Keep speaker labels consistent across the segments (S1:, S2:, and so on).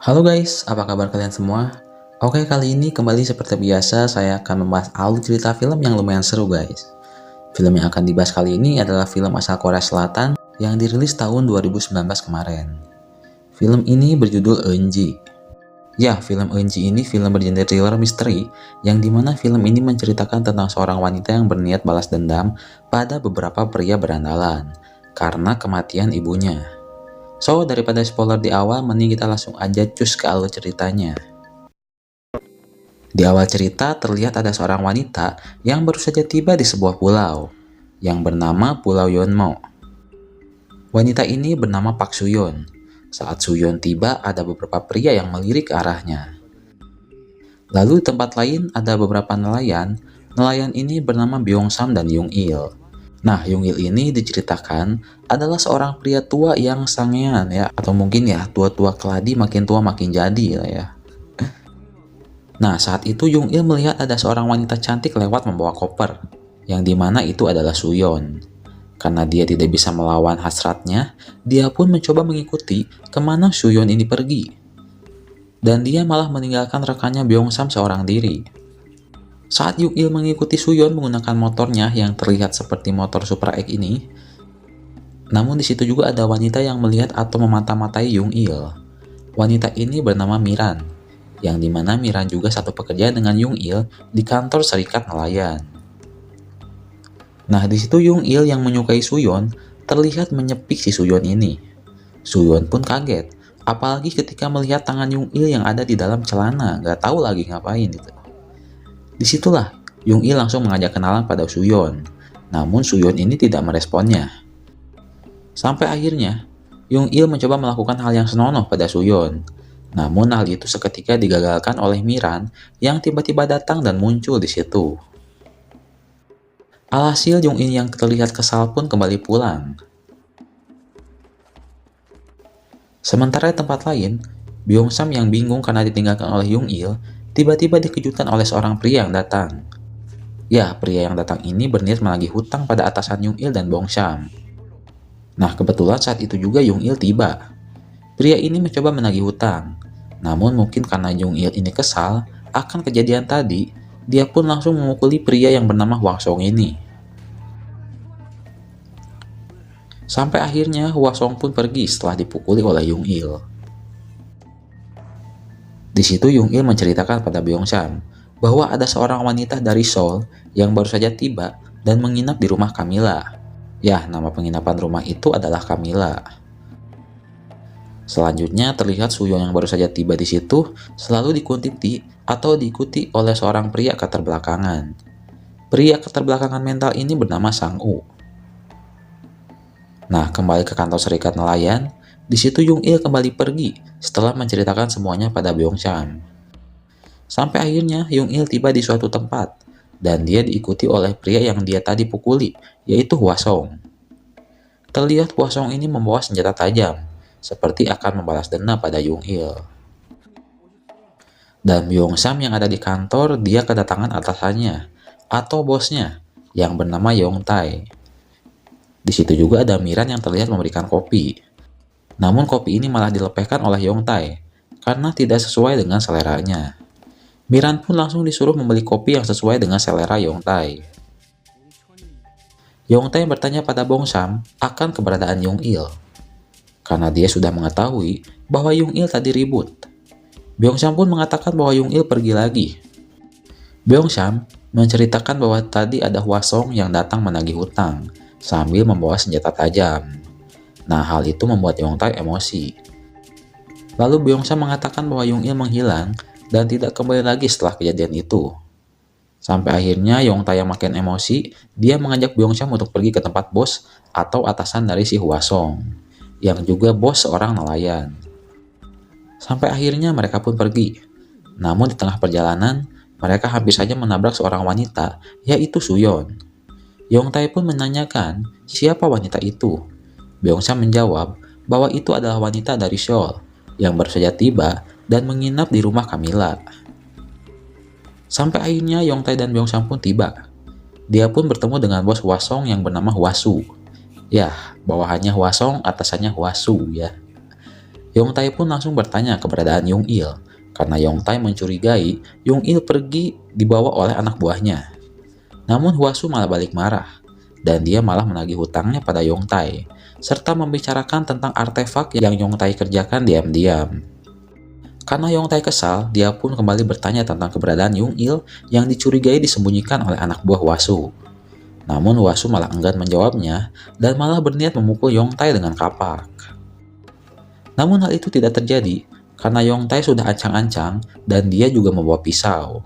S1: Halo guys, apa kabar kalian semua? Oke, kali ini kembali seperti biasa saya akan membahas alur cerita film yang lumayan seru guys. Film yang akan dibahas kali ini adalah film asal Korea Selatan yang dirilis tahun 2019 kemarin. Film ini berjudul Eunji. Ya, film Eunji ini film bergenre thriller misteri yang dimana film ini menceritakan tentang seorang wanita yang berniat balas dendam pada beberapa pria berandalan karena kematian ibunya. So, daripada spoiler di awal, mending kita langsung aja cus ke alur ceritanya. Di awal cerita terlihat ada seorang wanita yang baru saja tiba di sebuah pulau yang bernama Pulau Yeonmo. Wanita ini bernama Pak Suyon. Saat Suyon tiba, ada beberapa pria yang melirik ke arahnya. Lalu di tempat lain ada beberapa nelayan. Nelayan ini bernama Byung Sam dan Yung Il. Nah, Yung Il ini diceritakan adalah seorang pria tua yang sangean ya, atau mungkin ya tua-tua keladi makin tua makin jadi lah ya. Nah, saat itu Yung Il melihat ada seorang wanita cantik lewat membawa koper, yang dimana itu adalah Suyon. Karena dia tidak bisa melawan hasratnya, dia pun mencoba mengikuti kemana Suyon ini pergi. Dan dia malah meninggalkan rekannya Byung Sam seorang diri. Saat Yung Il mengikuti Suyon menggunakan motornya yang terlihat seperti motor Supra X ini, namun di situ juga ada wanita yang melihat atau memata-matai Yung Il. Wanita ini bernama Miran, yang dimana Miran juga satu pekerjaan dengan Yung Il di kantor serikat nelayan. Nah, di situ Yung Il yang menyukai Suyon terlihat menyepik si Suyon ini. Suyon pun kaget, apalagi ketika melihat tangan Yung Il yang ada di dalam celana, gak tahu lagi ngapain gitu. Disitulah Yung Il langsung mengajak kenalan pada Suyon, namun Suyon ini tidak meresponnya. Sampai akhirnya, Yung Il mencoba melakukan hal yang senonoh pada Suyon. Namun hal itu seketika digagalkan oleh Miran yang tiba-tiba datang dan muncul di situ. Alhasil Yung Il yang terlihat kesal pun kembali pulang. Sementara di tempat lain, Byung Sam yang bingung karena ditinggalkan oleh Yung Il tiba-tiba dikejutkan oleh seorang pria yang datang. Ya, pria yang datang ini berniat menagih hutang pada atasan Yung Il dan Byung Sam. Nah, kebetulan saat itu juga Yung Il tiba. Pria ini mencoba menagih hutang. Namun mungkin karena Yung Il ini kesal akan kejadian tadi, dia pun langsung memukuli pria yang bernama Hwang Song ini. Sampai akhirnya Hwang Song pun pergi setelah dipukuli oleh Yung Il. Di situ Yung Il menceritakan pada Byung Sam bahwa ada seorang wanita dari Seoul yang baru saja tiba dan menginap di rumah Camilla. Ya, nama penginapan rumah itu adalah Camilla. Selanjutnya terlihat Suyon yang baru saja tiba di situ selalu diikuti atau diikuti oleh seorang pria keterbelakangan. Pria keterbelakangan mental ini bernama Sang-u. Nah, kembali ke kantor serikat nelayan. Di situ Yung Il kembali pergi setelah menceritakan semuanya pada Byung Sam. Sampai akhirnya Yung Il tiba di suatu tempat dan dia diikuti oleh pria yang dia tadi pukuli, yaitu Hwa Song. Terlihat Hwa Song ini membawa senjata tajam, seperti akan membalas dendam pada Yung Il. Dan Byung Sam yang ada di kantor, dia kedatangan atasannya atau bosnya yang bernama Yong Tae. Di situ juga ada Miran yang terlihat memberikan kopi. Namun kopi ini malah dilepehkan oleh Yong Tae karena tidak sesuai dengan seleranya. Miran pun langsung disuruh membeli kopi yang sesuai dengan selera Yong Tae. Yong Tae bertanya pada Byung Sam akan keberadaan Yung Il. Karena dia sudah mengetahui bahwa Yung Il tadi ribut. Byung Sam pun mengatakan bahwa Yung Il pergi lagi. Byung Sam menceritakan bahwa tadi ada Hwa Song yang datang menagih hutang sambil membawa senjata tajam. Nah, hal itu membuat Yong Tae emosi. Lalu Byung Sam mengatakan bahwa Yung Il menghilang dan tidak kembali lagi setelah kejadian itu. Sampai akhirnya Yong Tae yang makin emosi, dia mengajak Byung Sam untuk pergi ke tempat bos atau atasan dari si Hwa Song, yang juga bos seorang nelayan. Sampai akhirnya mereka pun pergi. Namun di tengah perjalanan, mereka hampir saja menabrak seorang wanita, yaitu Suyon. Yong Tae pun menanyakan siapa wanita itu. Byung Sam menjawab bahwa itu adalah wanita dari Seoul yang baru saja tiba dan menginap di rumah Camilla. Sampai akhirnya Yong Tae dan Byung Sam pun tiba. Dia pun bertemu dengan bos Hwa Song yang bernama Hwa Su. Ya, bawahannya Hwa Song, atasannya Hwa Su ya. Yongtai pun langsung bertanya keberadaan Yung Il, karena Yongtai mencurigai Yung Il pergi dibawa oleh anak buahnya. Namun Hwasu malah balik marah, dan dia malah menagih hutangnya pada Yongtai, serta membicarakan tentang artefak yang Yongtai kerjakan diam-diam. Karena Yongtai kesal, dia pun kembali bertanya tentang keberadaan Yung Il yang dicurigai disembunyikan oleh anak buah Hwasu. Namun Hwasu malah enggan menjawabnya dan malah berniat memukul Yongtai dengan kapak. Namun hal itu tidak terjadi karena Yongtai sudah ancang-ancang dan dia juga membawa pisau.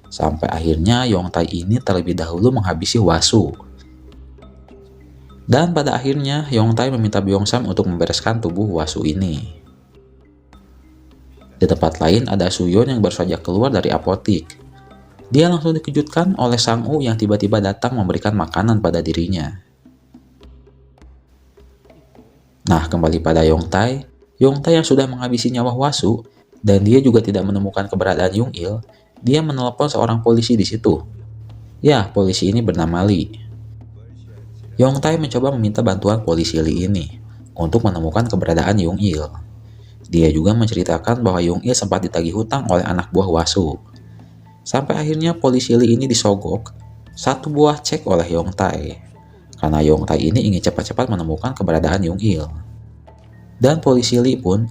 S1: Sampai akhirnya Yongtai ini terlebih dahulu menghabisi Hwasu. Dan pada akhirnya Yongtai meminta Byeongsam untuk membereskan tubuh Hwasu ini. Di tempat lain ada Suyeon yang baru saja keluar dari apotik. Dia langsung dikejutkan oleh Sang-woo yang tiba-tiba datang memberikan makanan pada dirinya. Nah, kembali pada Yongtai yang sudah menghabisi nyawa Hwasu dan dia juga tidak menemukan keberadaan Yung Il. Dia menelepon seorang polisi di situ. Ya, polisi ini bernama Lee. Yongtai mencoba meminta bantuan polisi Lee ini untuk menemukan keberadaan Yung Il. Dia juga menceritakan bahwa Yung Il sempat ditagih hutang oleh anak buah Hwasu. Sampai akhirnya polisi Lee ini disogok satu buah cek oleh Yongtai, karena Yongtai ini ingin cepat-cepat menemukan keberadaan Yung Il. Dan polisi Lee pun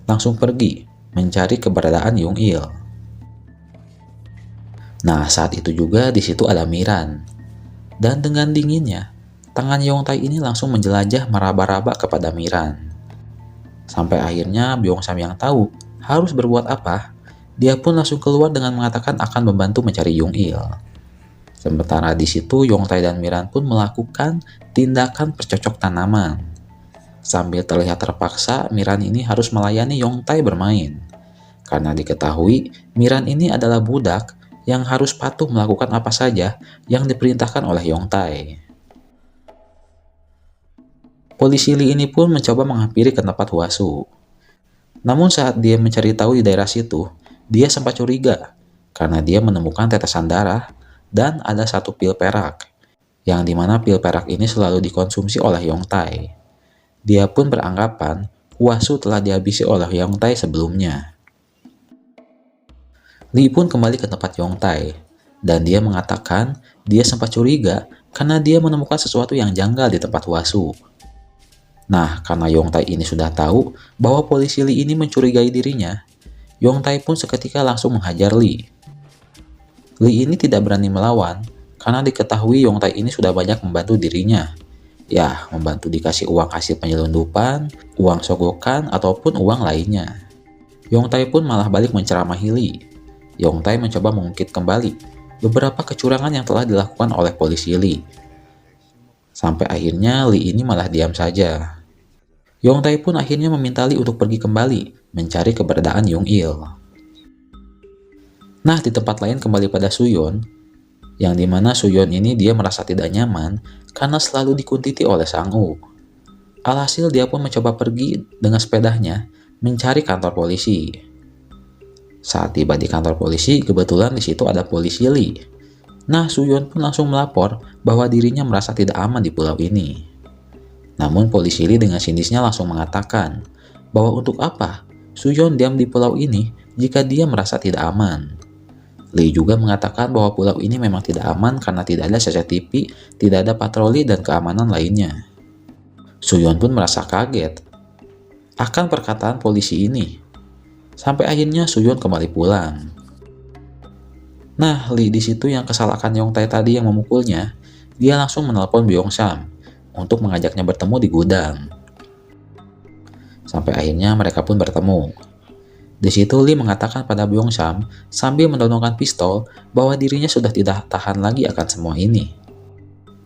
S1: langsung pergi mencari keberadaan Yung Il. Nah, saat itu juga di situ ada Miran. Dan dengan dinginnya, tangan Yongtai ini langsung menjelajah meraba-raba kepada Miran. Sampai akhirnya Byeongsam yang tahu harus berbuat apa, dia pun langsung keluar dengan mengatakan akan membantu mencari Yung Il. Sementara di situ Yongtai dan Miran pun melakukan tindakan percocok tanaman. Sambil terlihat terpaksa, Miran ini harus melayani Yongtai bermain. Karena diketahui Miran ini adalah budak yang harus patuh melakukan apa saja yang diperintahkan oleh Yongtai. Polisi Lee ini pun mencoba menghampiri ke tempat Hwasu. Namun saat dia mencari tahu di daerah situ, dia sempat curiga karena dia menemukan tetesan darah dan ada satu pil perak, yang dimana pil perak ini selalu dikonsumsi oleh Yongtai. Dia pun beranggapan Hwasu telah dihabisi oleh Yongtai sebelumnya. Lee pun kembali ke tempat Yongtai, dan dia mengatakan dia sempat curiga karena dia menemukan sesuatu yang janggal di tempat Hwasu. Nah, karena Yongtai ini sudah tahu bahwa polisi Lee ini mencurigai dirinya, Yongtai pun seketika langsung menghajar Lee. Lee ini tidak berani melawan karena diketahui Yongtai ini sudah banyak membantu dirinya. Ya, membantu dikasih uang hasil penyelundupan, uang sogokan, ataupun uang lainnya. Yongtai pun malah balik menceramahi Lee. Yongtai mencoba mengungkit kembali beberapa kecurangan yang telah dilakukan oleh polisi Lee. Sampai akhirnya Lee ini malah diam saja. Yongtai pun akhirnya meminta Lee untuk pergi kembali mencari keberadaan Yung Il. Nah, di tempat lain kembali pada Suyeon, yang dimana Suyeon ini dia merasa tidak nyaman karena selalu dikuntiti oleh Sang-woo. Alhasil dia pun mencoba pergi dengan sepedanya mencari kantor polisi. Saat tiba di kantor polisi, kebetulan di situ ada polisi Lee. Nah, Suyeon pun langsung melapor bahwa dirinya merasa tidak aman di pulau ini. Namun polisi Lee dengan sinisnya langsung mengatakan bahwa untuk apa Suyeon diam di pulau ini jika dia merasa tidak aman. Lee juga mengatakan bahwa pulau ini memang tidak aman karena tidak ada CCTV, tidak ada patroli dan keamanan lainnya. Suyeon pun merasa kaget akan perkataan polisi ini. Sampai akhirnya Suyeon kembali pulang. Nah, Lee di situ yang kesal akan Yongtai tadi yang memukulnya, dia langsung menelpon Byeongsam untuk mengajaknya bertemu di gudang. Sampai akhirnya mereka pun bertemu. Di situ Lee mengatakan pada Byeongsam sambil mendorongkan pistol bahwa dirinya sudah tidak tahan lagi akan semua ini.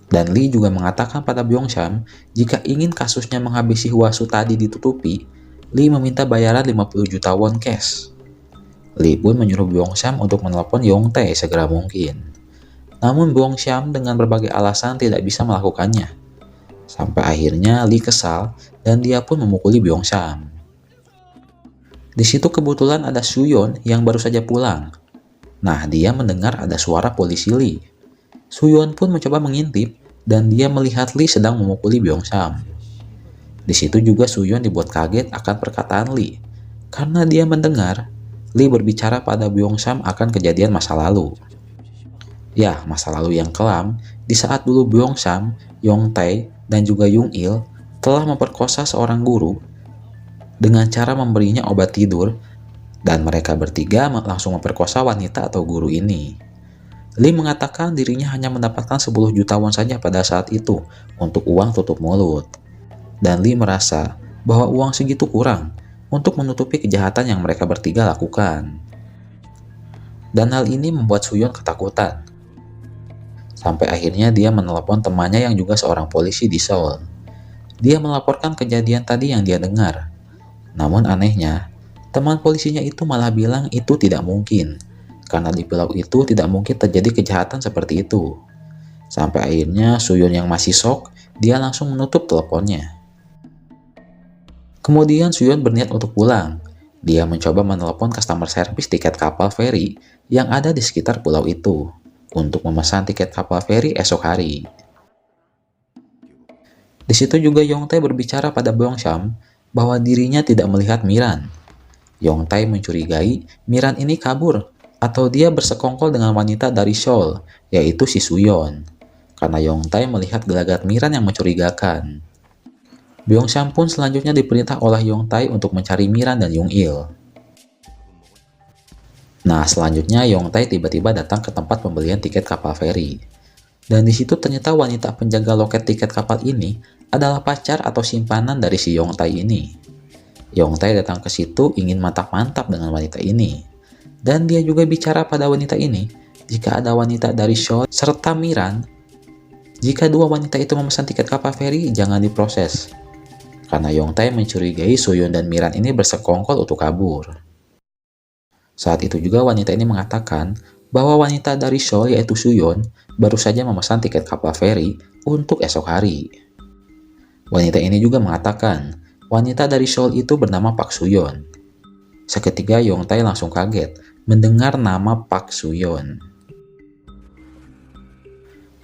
S1: Dan Lee juga mengatakan pada Byeongsam jika ingin kasusnya menghabisi Hwasu tadi ditutupi, Lee meminta bayaran 50 juta won cash. Lee pun menyuruh Byeongsam untuk menelpon Yongtae segera mungkin. Namun Byeongsam dengan berbagai alasan tidak bisa melakukannya. Sampai akhirnya Lee kesal dan dia pun memukuli Byeongsam. Di situ kebetulan ada Suyeon yang baru saja pulang. Nah, dia mendengar ada suara polisi Lee. Suyeon pun mencoba mengintip dan dia melihat Lee sedang memukuli Byeongsam. Di situ juga Suyeon dibuat kaget akan perkataan Lee, karena dia mendengar Lee berbicara pada Byeong-sam akan kejadian masa lalu. Ya, masa lalu yang kelam, di saat dulu Byeong-sam, Yong-tae, dan juga Yung-il telah memperkosa seorang guru dengan cara memberinya obat tidur, dan mereka bertiga langsung memperkosa wanita atau guru ini. Lee mengatakan dirinya hanya mendapatkan 10 juta won saja pada saat itu untuk uang tutup mulut. Dan Lee merasa bahwa uang segitu kurang untuk menutupi kejahatan yang mereka bertiga lakukan. Dan hal ini membuat Suyeon ketakutan. Sampai akhirnya dia menelepon temannya yang juga seorang polisi di Seoul. Dia melaporkan kejadian tadi yang dia dengar. Namun anehnya, teman polisinya itu malah bilang itu tidak mungkin, karena di pulau itu tidak mungkin terjadi kejahatan seperti itu. Sampai akhirnya Suyeon yang masih shock, dia langsung menutup teleponnya. Kemudian Suyeon berniat untuk pulang. Dia mencoba menelepon customer service tiket kapal feri yang ada di sekitar pulau itu untuk memesan tiket kapal feri esok hari. Di situ juga Yong-tae berbicara pada Byeong-sam bahwa dirinya tidak melihat Miran. Yong-tae mencurigai Miran ini kabur atau dia bersekongkol dengan wanita dari Seoul, yaitu si Suyeon. Karena Yong-tae melihat gelagat Miran yang mencurigakan. Byeong-sam pun selanjutnya diperintah oleh Yong-tae untuk mencari Miran dan Yung-il. Nah, selanjutnya Yong-tae tiba-tiba datang ke tempat pembelian tiket kapal feri. Dan di situ ternyata wanita penjaga loket tiket kapal ini adalah pacar atau simpanan dari si Yong-tae ini. Yong-tae datang ke situ ingin mantap-mantap dengan wanita ini. Dan dia juga bicara pada wanita ini, jika ada wanita dari Seoul serta Miran, jika dua wanita itu memesan tiket kapal feri, jangan diproses. Karena Yong-tae mencurigai Suyeon dan Miran ini bersekongkol untuk kabur. Saat itu juga wanita ini mengatakan bahwa wanita dari Seoul yaitu Suyeon baru saja memesan tiket kapal feri untuk esok hari. Wanita ini juga mengatakan wanita dari Seoul itu bernama Park Suyeon. Seketika Yong-tae langsung kaget mendengar nama Park Suyeon.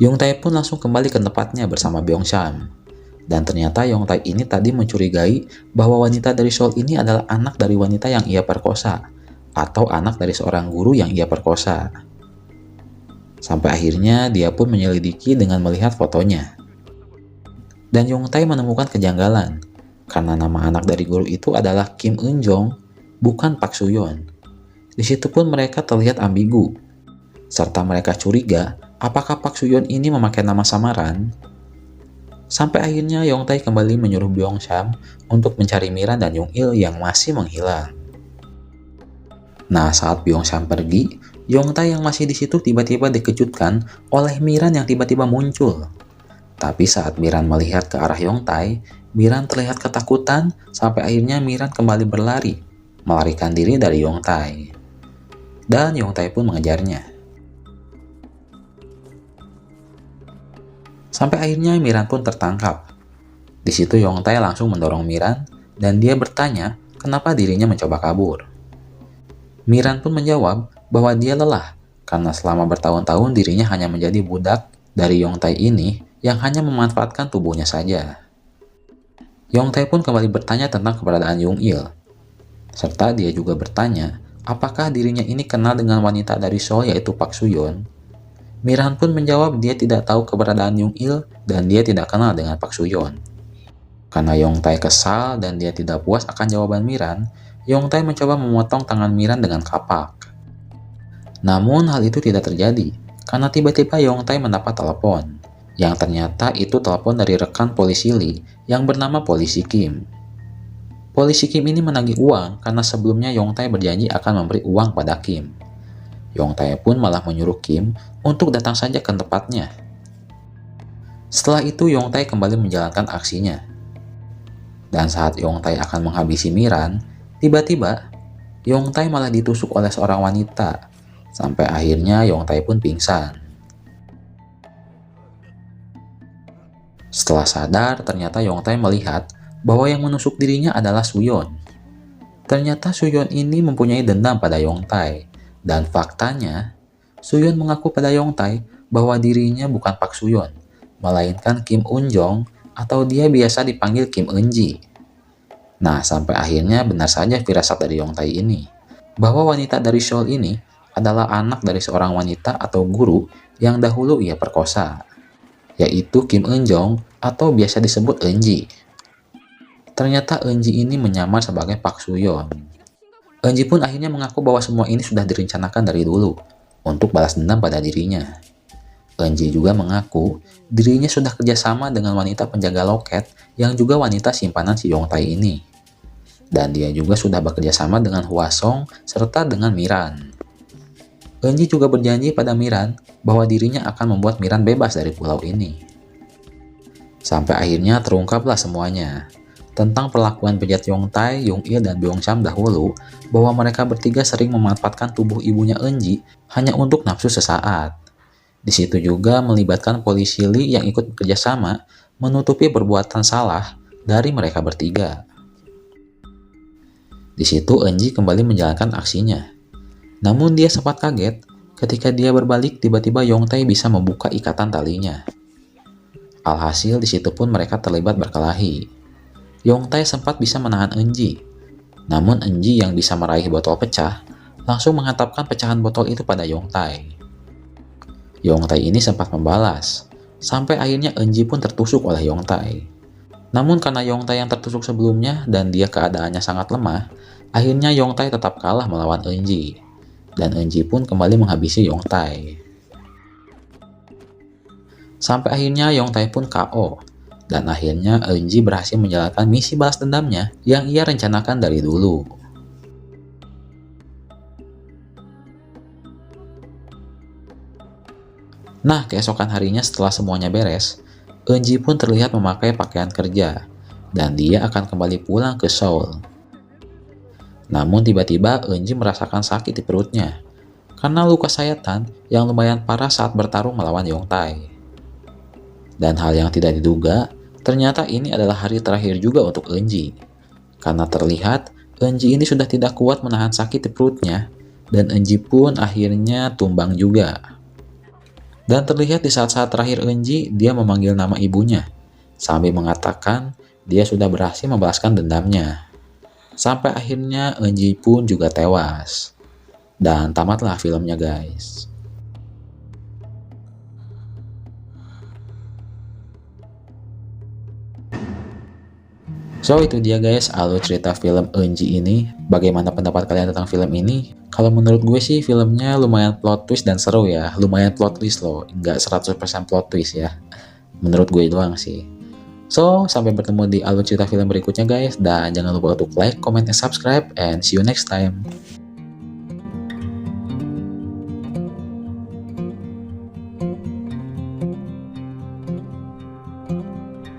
S1: Yong-tae pun langsung kembali ke tempatnya bersama Byeong-sam. Dan ternyata Yong-tae ini tadi mencurigai bahwa wanita dari Seoul ini adalah anak dari wanita yang ia perkosa, atau anak dari seorang guru yang ia perkosa. Sampai akhirnya dia pun menyelidiki dengan melihat fotonya. Dan Yong-tae menemukan kejanggalan, karena nama anak dari guru itu adalah Kim Eun-jong, bukan Park Suyeon. Di situ pun mereka terlihat ambigu, serta mereka curiga apakah Park Suyeon ini memakai nama samaran. Sampai akhirnya Yong-tae kembali menyuruh Byeong-sam untuk mencari Miran dan Yung-il yang masih menghilang. Nah, saat Byeong-sam pergi, Yong-tae yang masih di situ tiba-tiba dikejutkan oleh Miran yang tiba-tiba muncul. Tapi saat Miran melihat ke arah Yong-tae, Miran terlihat ketakutan sampai akhirnya Miran kembali berlari, melarikan diri dari Yong-tae. Dan Yong-tae pun mengejarnya. Sampai akhirnya Miran pun tertangkap. Di situ Yong-tae langsung mendorong Miran dan dia bertanya kenapa dirinya mencoba kabur. Miran pun menjawab bahwa dia lelah karena selama bertahun-tahun dirinya hanya menjadi budak dari Yong-tae ini yang hanya memanfaatkan tubuhnya saja. Yong-tae pun kembali bertanya tentang keberadaan Yung-il. Serta dia juga bertanya apakah dirinya ini kenal dengan wanita dari Seoul yaitu Park Suyeon. Miran pun menjawab dia tidak tahu keberadaan Yung-il dan dia tidak kenal dengan Park Suyeon. Karena Yong-tae kesal dan dia tidak puas akan jawaban Miran, Yong-tae mencoba memotong tangan Miran dengan kapak. Namun hal itu tidak terjadi, karena tiba-tiba Yong-tae mendapat telepon, yang ternyata itu telepon dari rekan polisi Lee yang bernama polisi Kim. Polisi Kim ini menagih uang karena sebelumnya Yong-tae berjanji akan memberi uang pada Kim. Yong-tae pun malah menyuruh Kim untuk datang saja ke tempatnya. Setelah itu Yong-tae kembali menjalankan aksinya. Dan saat Yong-tae akan menghabisi Miran, tiba-tiba Yong-tae malah ditusuk oleh seorang wanita, sampai akhirnya Yong-tae pun pingsan. Setelah sadar, ternyata Yong-tae melihat bahwa yang menusuk dirinya adalah Suyeon. Ternyata Suyeon ini mempunyai dendam pada Yong-tae, dan faktanya, Suyeon mengaku pada Yong-tae bahwa dirinya bukan Park Suyeon, melainkan Kim Eun-jong atau dia biasa dipanggil Kim Eun-ji. Nah, sampai akhirnya benar saja firasat dari Yongtae ini, bahwa wanita dari Seoul ini adalah anak dari seorang wanita atau guru yang dahulu ia perkosa, yaitu Kim Eun-jong atau biasa disebut Eun-ji. Ternyata Eun-ji ini menyamar sebagai Park Soo-yeon. Eun-ji pun akhirnya mengaku bahwa semua ini sudah direncanakan dari dulu untuk balas dendam pada dirinya. Eun-ji juga mengaku dirinya sudah kerjasama dengan wanita penjaga loket yang juga wanita simpanan si Yongtae ini. Dan dia juga sudah bekerja sama dengan Hwa Song serta dengan Miran. Eun-ji juga berjanji pada Miran bahwa dirinya akan membuat Miran bebas dari pulau ini. Sampai akhirnya terungkaplah semuanya tentang perlakuan bejat Yongtae, Yong-il, dan Byung-cham dahulu, bahwa mereka bertiga sering memanfaatkan tubuh ibunya Eun-ji hanya untuk nafsu sesaat. Di situ juga melibatkan polisi Lee yang ikut bekerja sama menutupi perbuatan salah dari mereka bertiga. Di situ Eun-ji kembali menjalankan aksinya. Namun dia sempat kaget ketika dia berbalik tiba-tiba Yongtae bisa membuka ikatan talinya. Alhasil di situ pun mereka terlibat berkelahi. Yongtae sempat bisa menahan Eun-ji. Namun Eun-ji yang bisa meraih botol pecah langsung menghantamkan pecahan botol itu pada Yongtae. Yongtae ini sempat membalas, sampai akhirnya Eun-ji pun tertusuk oleh Yongtae. Namun karena Yongtae yang tertusuk sebelumnya dan dia keadaannya sangat lemah, akhirnya Yongtae tetap kalah melawan Eun-ji. Dan Eun-ji pun kembali menghabisi Yongtae. Sampai akhirnya Yongtae pun KO. Dan akhirnya Eun-ji berhasil menjalankan misi balas dendamnya yang ia rencanakan dari dulu. Nah, keesokan harinya setelah semuanya beres, Eun-ji pun terlihat memakai pakaian kerja, dan dia akan kembali pulang ke Seoul. Namun tiba-tiba Eun-ji merasakan sakit di perutnya, karena luka sayatan yang lumayan parah saat bertarung melawan Yongtae. Dan hal yang tidak diduga, ternyata ini adalah hari terakhir juga untuk Eun-ji. Karena terlihat, Eun-ji ini sudah tidak kuat menahan sakit di perutnya, dan Eun-ji pun akhirnya tumbang juga. Dan terlihat di saat-saat terakhir Eun-ji, dia memanggil nama ibunya, sambil mengatakan dia sudah berhasil membalaskan dendamnya. Sampai akhirnya Eun-ji pun juga tewas. Dan tamatlah filmnya guys. So itu dia guys alur cerita film Eun-ji ini. Bagaimana pendapat kalian tentang film ini? Kalau menurut gue sih filmnya lumayan plot twist dan seru ya. Lumayan plot twist loh, nggak 100% plot twist ya. Menurut gue doang sih. So sampai bertemu di alur cerita film berikutnya guys. Dan jangan lupa untuk like, comment, and subscribe. And see you next time.